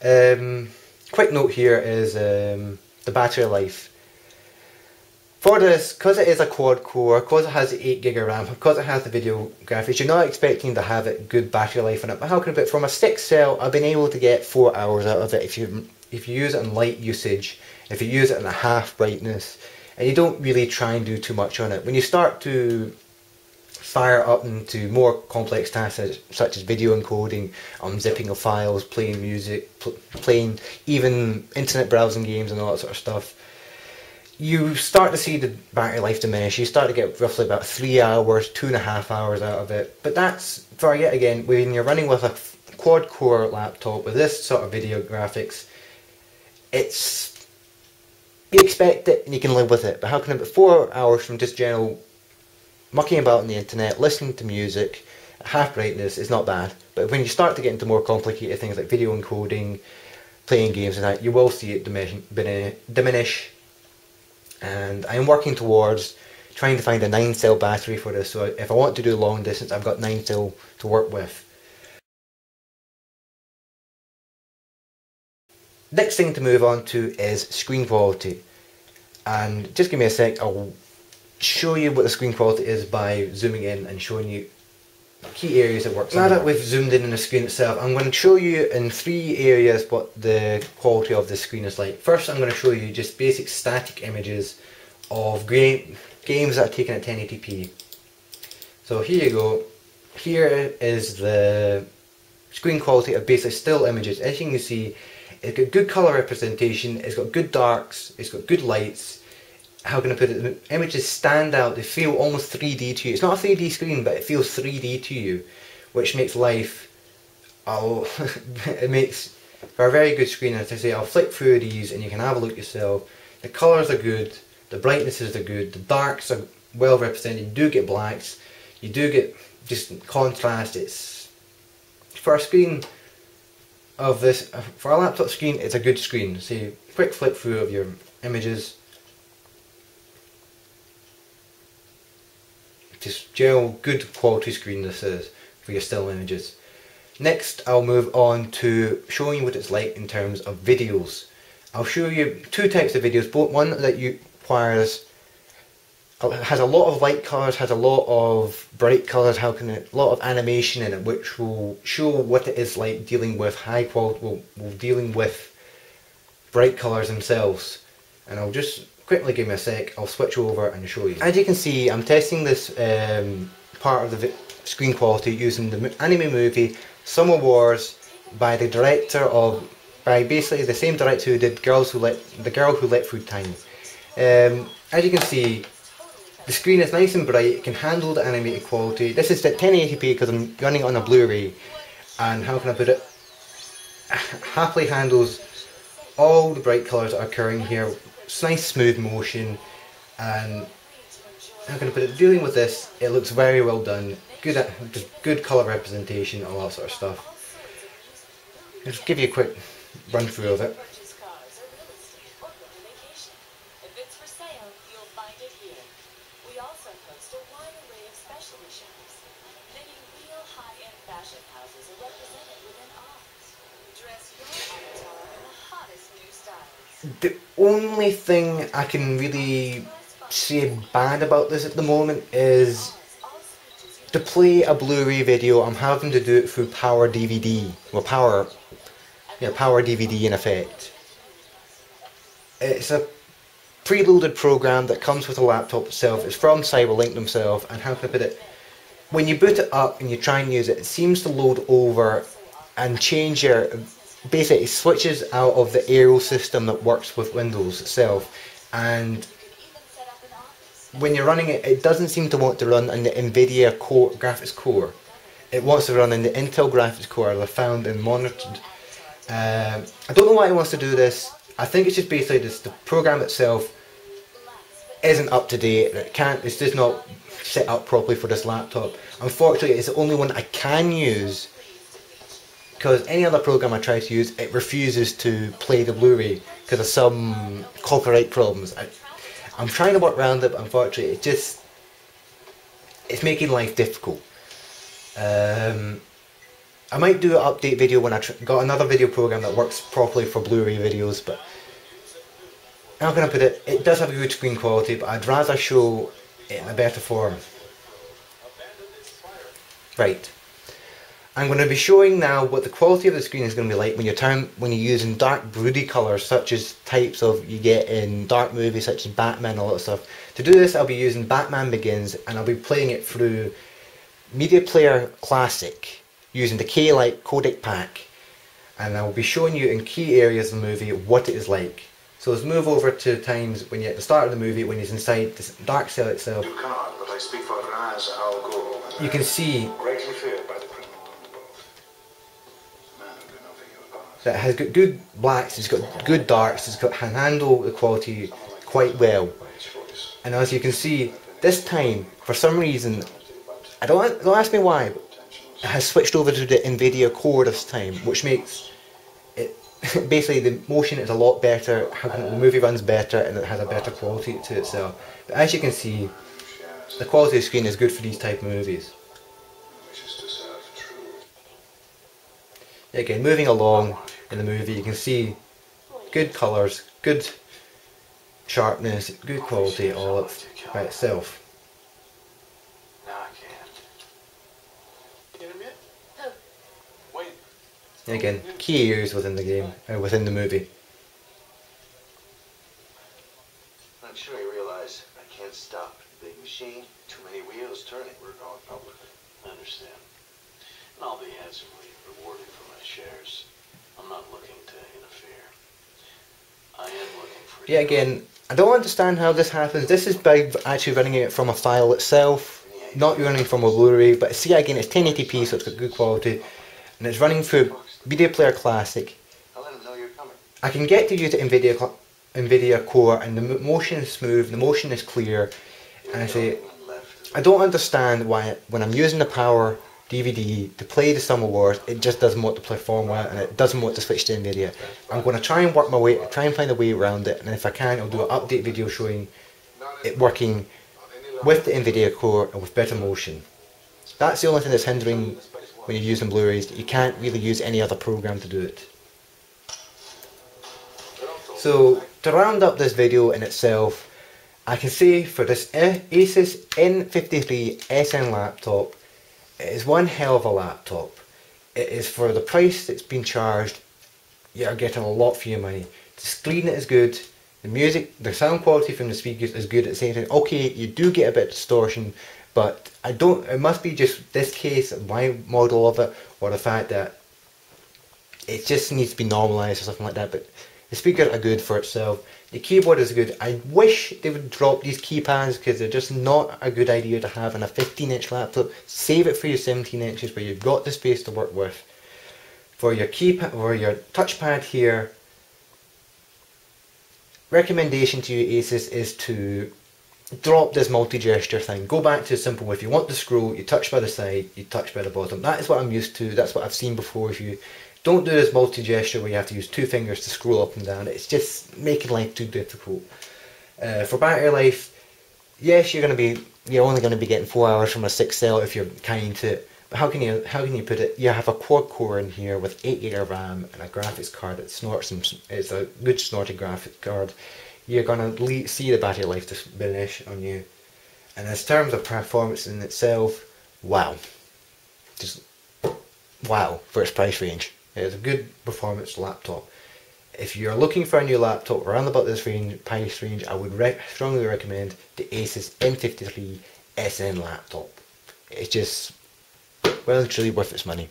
Quick note here is the battery life. For this, because it is a quad core, because it has 8 gig of RAM, because it has the video graphics, you're not expecting to have it good battery life on it. But how can I put it? From a stick cell, I've been able to get 4 hours out of it if you use it in light usage, if you use it in a half brightness, and you don't really try and do too much on it. When you start to fire up into more complex tasks such as video encoding, zipping of files, playing music, playing even internet browsing games and all that sort of stuff, you start to see the battery life diminish. You start to get roughly about 3 hours, 2.5 hours out of it. But that's, for yet again, when you're running with a quad core laptop with this sort of video graphics, you expect it and you can live with it. But how can I get 4 hours from just general mucking about on the internet, listening to music, at half brightness is not bad. But when you start to get into more complicated things like video encoding, playing games and that, you will see it diminish. And I'm working towards trying to find a 9-cell battery for this, so if I want to do long distance, I've got 9 cell to work with. Next thing to move on to is screen quality, and just give me a sec, I'll show you what the screen quality is by zooming in and showing you key areas it works on. Now that we've zoomed in on the screen itself, I'm going to show you in 3 areas what the quality of the screen is like. First, I'm going to show you just basic static images of games that are taken at 1080p. So here you go. Here is the screen quality of basic still images. As you can see, it's got good colour representation, it's got good darks, it's got good lights. How can I put it? The images stand out, they feel almost 3D to you. It's not a 3D screen, but it feels 3D to you, which makes life, it makes for a very good screen. As I say, I'll flick through these and you can have a look yourself. The colours are good, the brightnesses are good, the darks are well represented, you do get blacks, you do get just contrast. It's, for a screen of this, for a laptop screen, it's a good screen. So quick flip through of your images. Just general good quality screen this is for your still images. Next, I'll move on to showing you what it's like in terms of videos. I'll show you 2 types of videos, both one that has a lot of light colours, has a lot of bright colours, a lot of animation in it, which will show what it is like dealing with high quality, dealing with bright colours themselves. And I'll just quickly give me a sec, I'll switch over and show you. As you can see, I'm testing this part of the screen quality using the anime movie Summer Wars by basically the same director who did The Girl Who Let Food Time. As you can see, the screen is nice and bright, it can handle the animated quality. This is at 1080p because I'm running it on a Blu-ray, and how can I put it, happily handles all the bright colours that are occurring here. It's nice smooth motion, and how can I put it, dealing with this, it looks very well done, good colour representation, all that sort of stuff. I'll just give you a quick run through of it. The only thing I can really say bad about this at the moment is to play a Blu-ray video, I'm having to do it through Power DVD. Well, Power DVD in effect. It's a preloaded program that comes with the laptop itself. It's from Cyberlink themselves, and how can I put it? When you boot it up and you try and use it, it seems to load over and change your... Basically, it switches out of the Aero system that works with Windows itself, and when you're running it, it doesn't seem to want to run in the NVIDIA graphics core. It wants to run in the Intel graphics core that I found and monitored. I don't know why it wants to do this. I think it's just basically the program itself isn't up to date. It's just not set up properly for this laptop. Unfortunately, it's the only one I can use, because any other program I try to use, it refuses to play the Blu-ray because of some copyright problems. I'm trying to work around it, but unfortunately it's making life difficult. I might do an update video when I got another video program that works properly for Blu-ray videos, but how can I put it? It does have a good screen quality, but I'd rather show it in a better form. Right. I'm going to be showing now what the quality of the screen is going to be like when you're using dark broody colours, such as types of you get in dark movies such as Batman and all that stuff. To do this, I'll be using Batman Begins, and I'll be playing it through Media Player Classic using the K-Lite codec pack, and I'll be showing you in key areas of the movie what it is like. So let's move over to times when you're at the start of the movie, when he's inside this dark cell itself. You cannot, but I speak for Raz Al Ghul. You can see Greatly feared by the criminal underworld. Man who can offer you a pass. that it has got good blacks, it's got good darks, it's got can handle the quality quite well. And as you can see, this time, for some reason, don't ask me why, but it has switched over to the NVIDIA core this time, which makes it basically the motion is a lot better, the movie runs better, and it has a better quality to itself. But as you can see, the quality of the screen is good for these type of movies. Again, moving along in the movie, you can see good colours, good sharpness, good quality all up by itself. Now I can't. Get him yet? Wait. And again, key areas within the game, within the movie. I'm sure you realize I can't stop the big machine. Too many wheels turning. We're going public. I understand. And I'll be handsomely rewarded for my shares. I'm not looking to interfere. I am looking for... Yeah, again, I don't understand how this happens. This is by actually running it from a file itself, not running from a Blu-ray, but see again, it's 1080p, so it's got good quality, and it's running through Media Player Classic. I'll let him know you're coming. I can get to use the NVIDIA core, and the motion is smooth, the motion is clear, and I say, I don't understand why when I'm using the Power DVD to play the Summer Wars, it just doesn't want to perform well, and it doesn't want to switch to NVIDIA. I'm going to try and work my way, try and find a way around it, and if I can, I'll do an update video showing it working with the NVIDIA core and with better motion. That's the only thing that's hindering when you're using Blu-rays. You can't really use any other program to do it. So to round up this video in itself, I can say for this Asus N53SN laptop, it is one hell of a laptop. It is for the price that's been charged, you are getting a lot for your money. The screen is good, the music, the sound quality from the speakers is good at the same time. Okay, you do get a bit of distortion, but it must be just this case, my model of it, or the fact that it just needs to be normalised or something like that, but the speakers are good for itself. The keyboard is good. I wish they would drop these keypads because they're just not a good idea to have on a 15-inch laptop. Save it for your 17 inches where you've got the space to work with. For your keypad or your touchpad here, recommendation to you Asus is to drop this multi-gesture thing. Go back to simple. If you want to scroll, you touch by the side, you touch by the bottom. That is what I'm used to. That's what I've seen before. If you don't do this multi-gesture where you have to use two fingers to scroll up and down. It's just making life too difficult. For battery life, yes, you're only going to be getting 4 hours from a 6 cell if you're kind to it. But how can you put it? You have a quad core in here with 8 GB of RAM and a graphics card that snorts. It's a good snorted graphics card. You're going to see the battery life diminish on you. And in terms of performance in itself, wow, just wow for its price range. It's a good performance laptop. If you're looking for a new laptop around about this price range, I would strongly recommend the Asus N53SN laptop. It's just well and truly worth its money.